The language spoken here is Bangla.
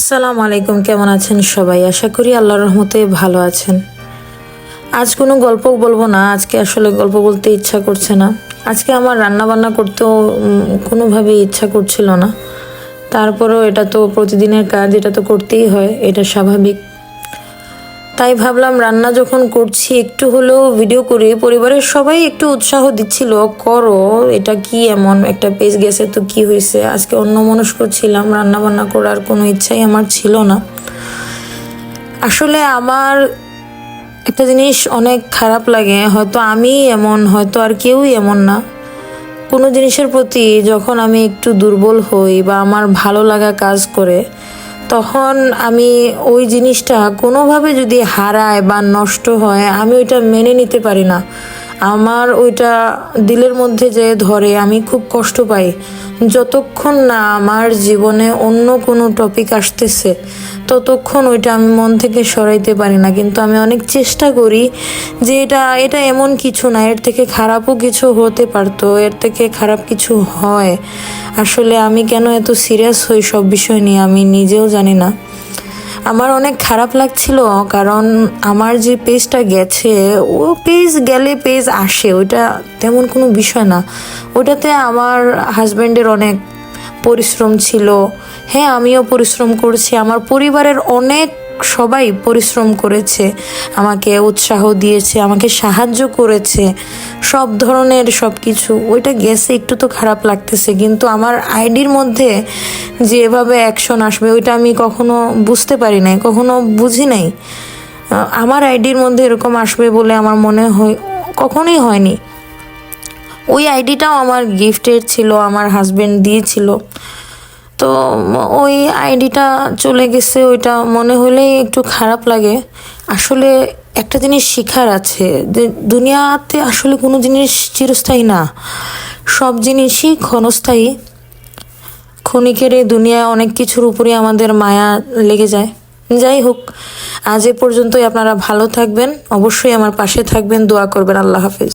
আসসালামু আলাইকুম, কেমন আছেন সবাই? আশা করি আল্লাহর রহমতে ভালো আছেন। আজ কোনো গল্প বলবো না, আজকে আসলে গল্প বলতে ইচ্ছা করছে না। আজকে আমার রান্না বান্না করতেও কোনোভাবেই ইচ্ছা করছিল না। তারপরেও এটা তো প্রতিদিনের কাজ, এটা তো করতেই হয়, এটা স্বাভাবিক। তাই ভাবলাম রান্না যখন করছি একটু হলেও ভিডিও করি। পরিবারের সবাই একটু উৎসাহ দিচ্ছিল, করো, এটা কি এমন একটা পেজ গেছে তো কি হয়েছে। আজকে অন্যমনস্ক ছিলাম, রান্না বান্না করার কোনো ইচ্ছাই আমার ছিল না। আসলে আমার একটা জিনিস অনেক খারাপ লাগে, হয়তো আমি এমন, হয়তো আর কেউই এমন না। কোনো জিনিসের প্রতি যখন আমি একটু দুর্বল হই বা আমার ভালো লাগা কাজ করে, তখন আমি ওই জিনিসটা কোনোভাবে যদি হারায় বা নষ্ট হয়, আমি ওইটা মেনে নিতে পারি না। আমার ওইটা দিলের মধ্যে যে ধরে, আমি খুব কষ্ট পাই। যতক্ষণ না আমার জীবনে অন্য কোনো টপিক আসতেছে, ততক্ষণ ওইটা আমি মন থেকে সরাইতে পারি না। কিন্তু আমি অনেক চেষ্টা করি যে এটা এটা এমন কিছু না, এর থেকে খারাপও কিছু হতে পারতো, এর থেকে খারাপ কিছু হয়। আসলে আমি কেন এত সিরিয়াস হই সব বিষয় নিয়ে আমি নিজেও জানি না। আমার অনেক খারাপ লাগছিল, কারণ আমার যে পেজটা গেছে, ও পেজ গেলে পেজ আসে, ওইটা তেমন কোনো বিষয় না। ওটাতে আমার হাজব্যান্ডের অনেক পরিশ্রম ছিল। হ্যাঁ, আমিও পরিশ্রম করেছি, আমার পরিবারের অনেক সবাই পরিশ্রম করেছে, আমাকে উৎসাহ দিয়েছে, আমাকে সাহায্য করেছে, সব ধরনের সব কিছু। ওইটা গেছে, একটু তো খারাপ লাগতেছে, কিন্তু আমার আইডির মধ্যে যে এভাবে অ্যাকশন আসবে ওইটা আমি কখনো বুঝতে পারি নাই, কখনো বুঝি নাই। আমার আইডির মধ্যে এরকম আসবে বলে আমার মনে হয় কখনোই হয়নি। ওই আইডিটাও আমার গিফটের ছিল, আমার হাজবেন্ড দিয়েছিল। তো ওই আইডিটা চলে গেছে, ওইটা মনে হলেই একটু খারাপ লাগে। আসলে একটা জিনিস শিখার আছে যে দুনিয়াতে আসলে কোনো জিনিস চিরস্থায়ী না, সব জিনিসই ক্ষণস্থায়ী। ক্ষণিকের এই দুনিয়ায় অনেক কিছুর উপরে আমাদের মায়া লেগে যায়। যাই হোক, আজ এ পর্যন্তই। আপনারা ভালো থাকবেন, অবশ্যই আমার পাশে থাকবেন, দোয়া করবেন। আল্লাহ হাফেজ।